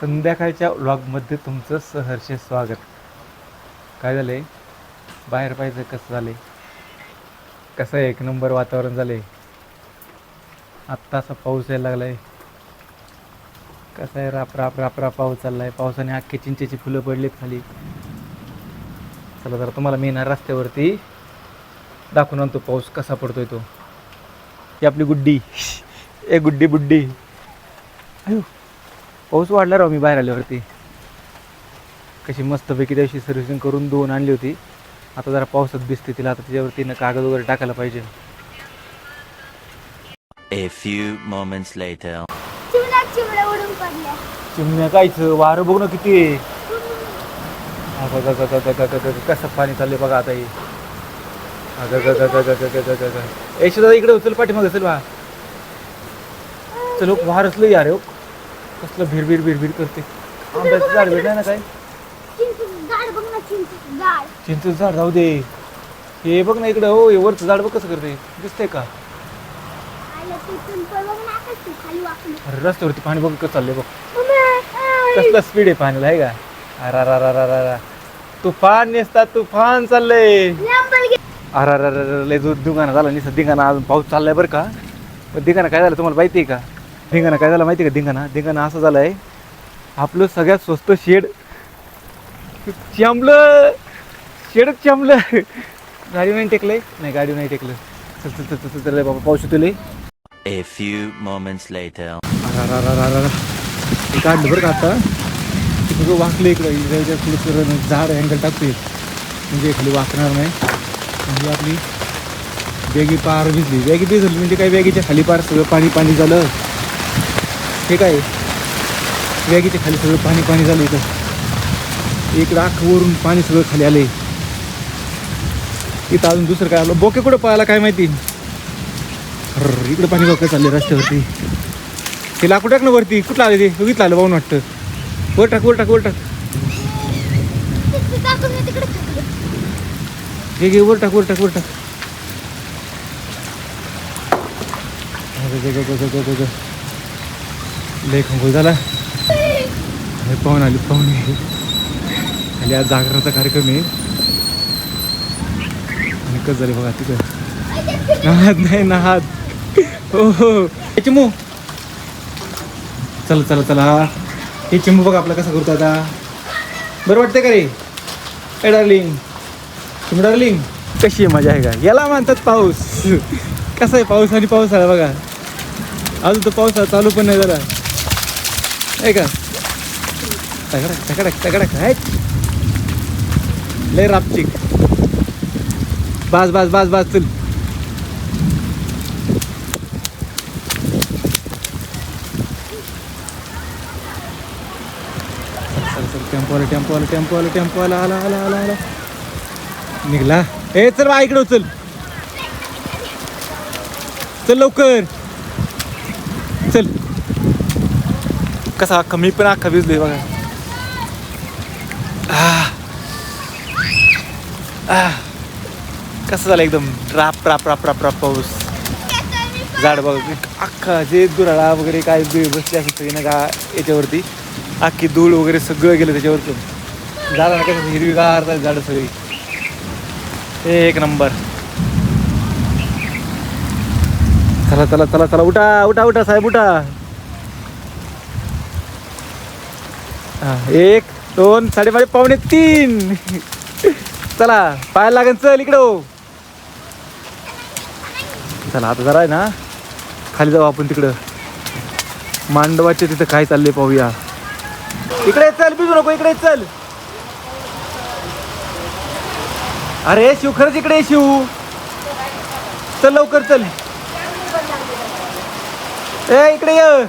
संध्याकाळच्या व्लॉगमध्ये तुमचं सहर्ष स्वागत. काय झालं आहे, बाहेर पाहिजे कसं झालं आहे, कसं आहे, एक नंबर वातावरण झालं आहे. आत्ता असा पाऊस यायला लागला आहे. कसं आहे, राप राप राप राप पाऊस चालला आहे. पावसाने अख्खे चिंचेची फुलं पडलीत खाली. चला जरा तुम्हाला मी ना रस्त्यावरती दाखवून आणतो पाऊस कसा पडतोय तो. ही आपली गुड्डी, ए गुड्डी बुड्डी. अयो पाऊस वाढला राव. मी बाहेर आल्यावरती कशी मस्तपैकी त्याशी सर्व्हिसिंग करून धुवून आणली होती. आता जरा पावसात भिजते तिला. आता त्याच्यावरती ना कागद वगैरे टाकायला पाहिजे. A few moments later. चिमण्या उडून पडल्या. चिमण्या कायचं वारं बघ ना किती आहे. कसं पाणी चाललंय बघा आता हे. यशोदा इकडे उचल, पाठीमाग असेल बा. चलो वारच लय यार. कसलं भिरभिर भिरभिर करते. आंब्याचं झाड भेटलं ना काय. चिंचेचं झाड जाऊ दे. हे बघ ना इकडं. हो हे वरचं झाड बघ कसं करते, दिसतंय का. अरे रस्त्यावरती पाणी बघ कसं चाललंय बघ. कसलं स्पीड आहे पाण्याला आहे का. अरा तुफान नेसता तुफान चाललंय. अरे लय जो धिंगाणा झाला निसं धिंगाणा. अजून पाऊस चाललाय बरं का. पण धिंगाणा काय झालं तुम्हाला माहिती आहे का. धिंगाणा काय झाला माहिती आहे का. धिंगाणा असं झालं आहे, आपलं सगळ्यात स्वस्त शेड चमलं. शेडच चमलं. गाडी नाही टेकलंय. नाही गाडी नाही टेकलं. चल चल बाबा पाऊस येतोय. A few moments later. हे काढलं बरं का आता. सगळं वाकलं इकडं. थोडं झाड अँगल टाकतोय म्हणजे खाली वाकणार नाही. म्हणजे आपली बॅगी पार भिजली. बॅगी भिजली म्हणजे काय, बॅगीच्या खाली पार सगळं पाणी पाणी झालं. हे काय बॅगीच्या खाली सगळं पाणी पाणी झालं. इकडं वरून पाणी सगळं खाली आलंय. इथं अजून दुसरं काय आलं. बोके कुठं पळाला काय माहिती. इकडं पाणी बघ चाललंय रस्त्यावरती. ते लाकूड टाक ना वरती. कुठलं आलं ते बघितलं आलं पाहून वाटतं. वर टाक वर टाक वर टाक. घे वर टाक वर टाक वर टाक. लय खंगोल झाला. पाहून आली पाहुणे. खाली आज जागरणाचा कार्यक्रम आहे. आणि कसं झालं बघा तिथं. नाहात नाही नाहात. हो हो चिमू. चला चला चला. हे चिमू बघा आपला कसा करतो आता. बरं वाटतंय का रे. काय डार्लिंग, चिमू डार्लिंग. कशी आहे मजा आहे का. याला म्हणतात पाऊस. कसा आहे पाऊस आणि पावसाळा बघा. अजून तो पावसाळा चालू पण नाही झाला आहे का. तगडक तगडक तगडक आहे. लय रापचिक. बास बास बास बास चल. टेम्पो आला आला आला आला आला निघला. ए चल बा इकडं चल. चल लवकर चल. कसा अख्खा मी पण अख्खा भिजलोय बघा. कसं झालं एकदम राप राप राप राप राप पाऊस. झाड बघा अख्खा जे दुराळा वगैरे काय बसले असेल सगळी ना का याच्यावरती. अख्खी धूळ वगैरे सगळं गेलं त्याच्यावरती. झाडांना कसं हिरवीगार झाडं सगळी. एक नंबर. चला चला चला चला उठा उठा उठा साहेब उठा. 1 2 3:30 पावणे 3. चला पाहायला लागेल. चल इकडं. चला आता जरा आहे ना खाली जाऊ आपण तिकडं. मांडवाच्या तिथं काय चाललंय पाहूया. इकडे चल भिजू नको. इकडे चल. अरे शिव खरंच इकडे शिव. चल लवकर चल. ए इकडे ये.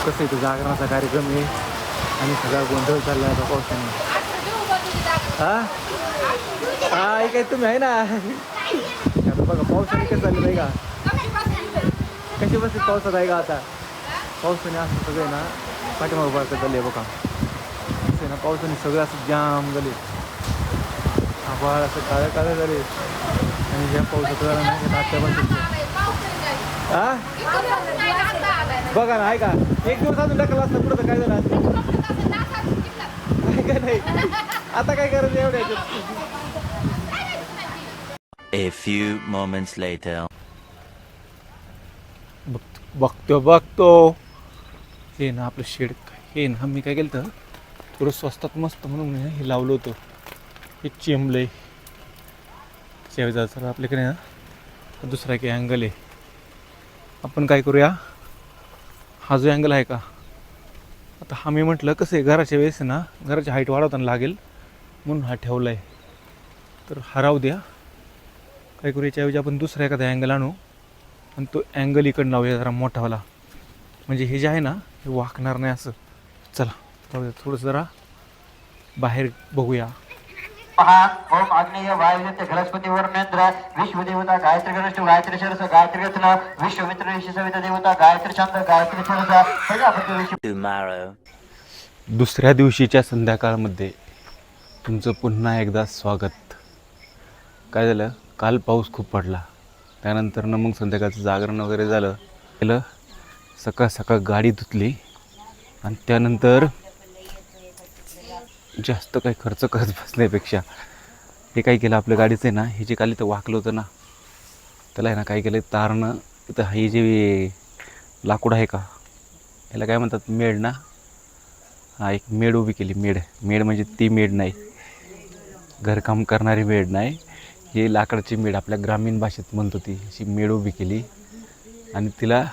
कसं इथं जागरणाचा कार्यक्रम आहे आणि सगळा गोंधळ चालला आता पावसाने. हा हा काय तुम्ही आहे ना. आता बघा पावसाने कसं चाललं आहे का. कशी बसली पावसात आहे का. आता पावसाने असं सगळं आहे ना पाठीमागं बारकं चाललं आहे बघा. असं आहे ना पावसाने सगळं असं जाम झाले. आभाळ असं काळं काळं झाले. आणि ज्या पावसात झाला ना आत्या पण हा बघा ना आहे का. एक दिवस अजून टाकला असता पुढं तर काय झालं. आता काय करायचं एवढ्या A few moments later. बघतो हे ना आपलं शेड हे ना मी काय केलं तर थोडं स्वस्तात मस्त म्हणून हे लावलं होतं हे चेंबलंय शेवजाचं आपल्याकडे ना दुसरा एक अँगल आहे आपण काय करूया हा जो अँगल आहे का आता हा मी म्हटलं कसं आहे घराच्या वेळेस ना घराची हाईट वाढवताना लागेल म्हणून हा ठेवला आहे तर हा राहू द्या काय करू याच्याऐवजी आपण दुसरा एखादा अँगल आणू आणि तो अँगल इकडं लावूया जरा मोठावाला म्हणजे हे जे आहे ना हे वाकणार नाही असं चला जाऊया थोडंसं जरा बाहेर बघूया ओम अग्नेय वायुते बृहस्पति वरुणेंद्र विश्वदेवता गायत्री गणेश गायत्री शिरस गायत्री रत्न विश्वमित्र ऋषी सविता देवता गायत्री छंद गायत्री शिरस प्रजापती ऋषी Tomorrow. दुसऱ्या दिवशीच्या संध्याकाळमध्ये तुमचं पुन्हा एकदा स्वागत काय झालं काल पाऊस खूप पडला त्यानंतर मग संध्याकाळचं जागरण वगैरे झालं केलं सकाळ सकाळ गाडी धुतली आणि त्यानंतर जास्त काही खर्च करत बसण्यापेक्षा हे काय केलं आपल्या गाडीचं आहे ना हे जे काल इथं वाकलं होतं ना त्याला आहे ना काय केलं तारनं इथं हे जे लाकूड आहे का याला काय म्हणतात मेड ना हा एक मेड उभी केली मेड म्हणजे ती मेड नाही घरकाम करणारी मेड नाही ही लाकडाची मेड आपल्या ग्रामीण भाषेत म्हणतो ती अशी मेड उभी केली आणि तिला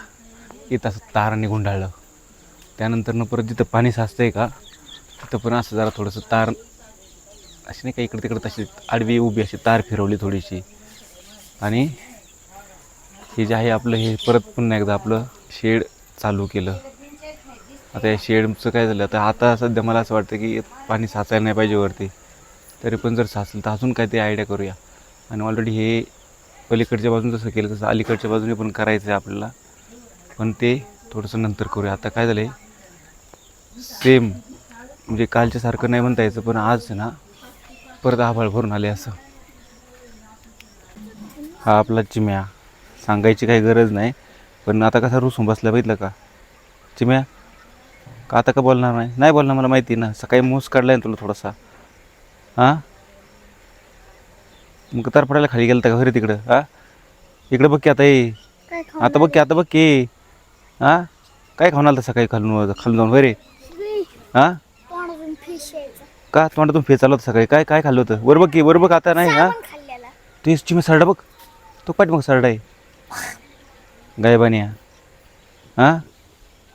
इथं असं ताराने गुंडाळलं त्यानंतरनं परत जिथं पाणी साचतं आहे का तिथं पण असं जरा थोडंसं तार अशी नाही का इकडे तिकडे तशी आडवी उभी अशी तार फिरवली थोडीशी आणि हे जे आहे आपलं हे परत पुन्हा एकदा आपलं शेड चालू केलं आता या शेडचं काय झालं आता सध्या मला असं वाटतं की पाणी साचायला नाही पाहिजे वरती तरी पण जर साचलं तर अजून काय ते आयडिया करूया आणि ऑलरेडी हे पलीकडच्या बाजून जसं केलं तसं अलीकडच्या बाजूने पण करायचं आहे आपल्याला पण ते थोडंसं नंतर करूया आता काय झालं आहे सेम म्हणजे कालच्यासारखं नाही म्हणता यायचं पण आज ना परत आभाळ भरून आले असं हा आपला चिम्या सांगायची काही गरज नाही पण आता कसा रुसून बसला बघितलं का चिम्या का आता का बोलणार नाही बोलणार मला माहिती ना सकाळी मूस काढला आहे तुला थोडासा हां मग तार पडायला खाली गेलं का घरी तिकडं हां इकडं बघ की आता ये आता बघ की हां काय खाऊन आलं सकाळी खालून जाऊन रे हां का तोंडातून फेस आला होता सकाळी काय खाल्लं होतं वर बघ आता नाही हां तू चिमे सरडा बघ तो पाठ मग सरडा आहे गायबानी हां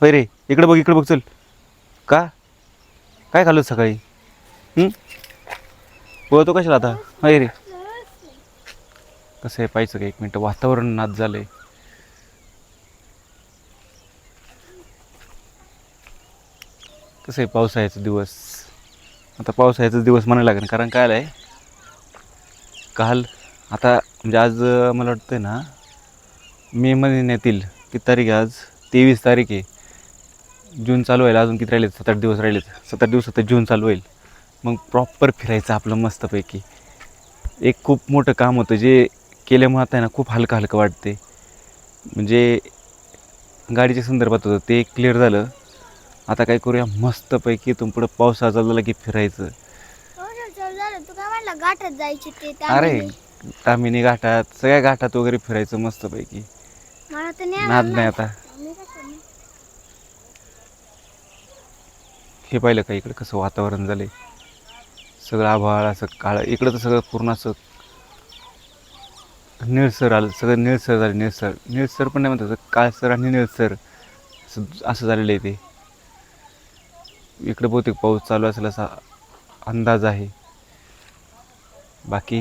होय रे इकडं बघ चल का काय खाल्लं सकाळी बोलतो कशाला आता होय रे कसं आहे पाहिजे का एक मिनटं वातावरण नाच झालं आहे कसं आहे पावसाळ्याचा दिवस आता पावसाळ्याचा दिवस म्हणायला लागेल कारण काय आहे काल आता म्हणजे आज मला वाटतं ना मे महिन्यातील किती तारीख आहे आज 23 तारीख आहे जून चालू व्हायला अजून किती राहिलेत 7-8 दिवस राहिलेत 7-8 दिवसात जून चालू होईल मग प्रॉपर फिरायचं आपलं मस्तपैकी एक खूप मोठं काम होतं जे केल्यामुळे आता आहे ना खूप हलकं वाटते म्हणजे गाडीच्या संदर्भात होतं ते क्लिअर झालं आता काय करूया मस्तपैकी इथून पुढं पावसाळा चालू झाला की फिरायचं तू काय म्हणला घाटात जायची ते अरे तामिनी घाटात सगळ्या घाटात वगैरे फिरायचं मस्तपैकी मला तर नाद नाही आता हे पाहिलं का इकडं कसं वातावरण झालंय सगळं आभाळ असं काळं इकडं तर सगळं पूर्ण असं निळसर आलं सगळं निळसर झालं निळसर पण नाही म्हणतात काळसर आणि निळसर असं झालेलं आहे ते इकडं बहुतेक पाऊस चालू असेल असा अंदाज आहे बाकी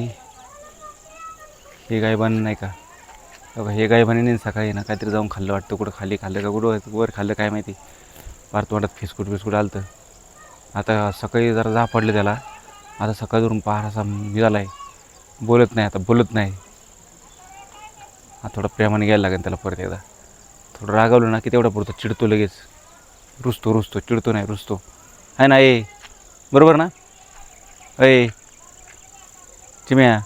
हे गायबान नाही का हे गायबाने सकाळी ना काहीतरी जाऊन खाल्लं वाटतं कुठं खाली खाल्लं का कुठं वर खाल्लं काय माहिती फार तोंडात फिस्कूट आलं तर आता सकाळी जरा जा पडलं त्याला आता सकाळ धरून पार असा निघाला आहे बोलत नाही हा थोडा प्रेमाने घ्यायला लागेल त्याला परत एकदा थोडं रागावलं ना की तेवढा पुरतो चिडतो लगेच रुसतो चिडतो नाही रुसतो आहे ना ए बरोबर ना ए चिम्या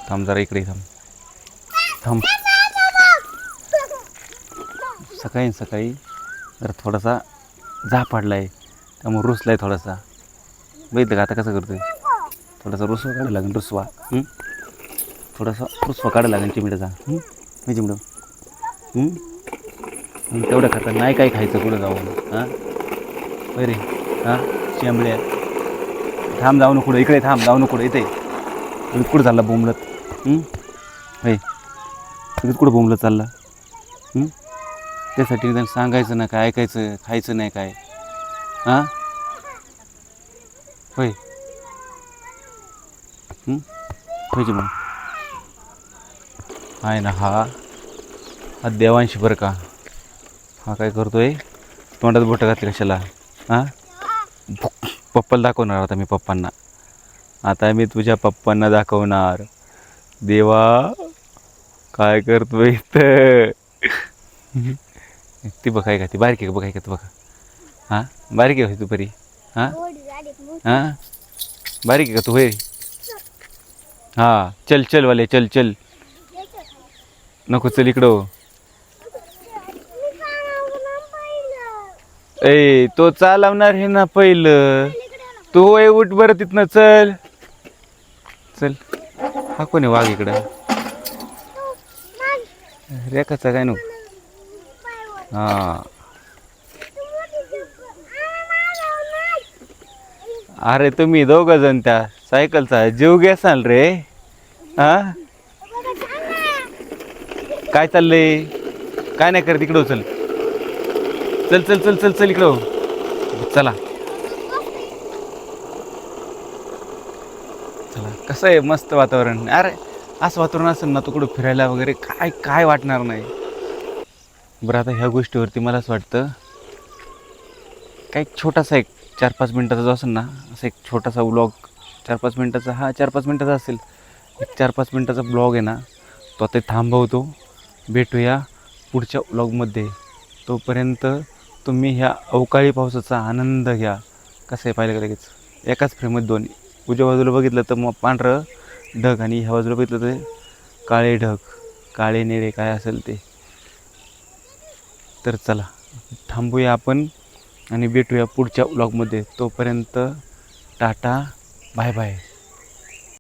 थांब जरा इकडे थांब सकाळी जरा थोडासा जा पडला आहे त्यामुळे रुसलाय थोडासा. बघितलं का आता कसं करतोय. थोडासा रुसवा काढायला लागेल. रुसवा थोडासा रुसवा काढायला लागेल चिमड्याचा. मी चिमडं तेवढं खाता नाही काय खायचं कुठं जाऊन. हां बरे हां शेंबड्या थांब जाऊ नको इकडे. थांब जाऊ नको इथे. तुम्ही कुठं चालला बोंबलत. हे तुम्ही कुठं बोंबलत चालला. त्यासाठी निदान सांगायचं ना काय ऐकायचं खायचं नाही काय. हां होय होयची मग आहे ना. हा देवांशी बरं का. हा काय करतोय तोंडात बोटं घातली कशाला. हां पप्पाला दाखवणार आता मी पप्पांना. आता मी तुझ्या पप्पांना दाखवणार. देवा काय करतोय इथं. ती बघ आहे का ती बारीक आहे का बघ आहे का तू बघा. हां बारीक आहे तू बरी. हां हां बारीक आहे का तू होय. हां चल चल वाले चल चल. नको चल इकडं. ए तो चालवणार हे ना पहिलं. तू होय उठ बरं तिथनं चल चल. हा कोणी वाघ इकडं रेखाचा काय नको. हां अरे तुम्ही दोघं जण त्या सायकलचा जीव घेसाल रे. हां काय चाललंय काय नाही करत इकडं चल चल चल चल चल चल इकडं चला चला. कसं आहे मस्त वातावरण. अरे असं वातावरण असेल ना तू कुठं फिरायला वगैरे काय काय वाटणार नाही. बरं आता ह्या गोष्टीवरती मला असं वाटतं काय छोटासा एक 4-5 मिनटाचा जो असेल ना असं एक छोटासा व्लॉग 4-5 मिनटाचा. हा 4-5 मिनटाचा असेल. एक 4-5 मिनटाचा ब्लॉग आहे ना तो आता थांबवतो. भेटूया पुढच्या व्लॉगमध्ये. तोपर्यंत तुम्ही ह्या अवकाळी पावसाचा आनंद घ्या. कसं आहे पाहिलं का लगेच एकाच फ्रेममध्ये दोन. उजव्या बाजूला बघितलं तर मग पांढरं ढग आणि ह्या बाजूला बघितलं तर काळे ढग काळे निळे काय असेल ते. तर चला थांबूया आपण आणि भेटूया पुढच्या व्लॉगमध्ये. तोपर्यंत टाटा बाय बाय.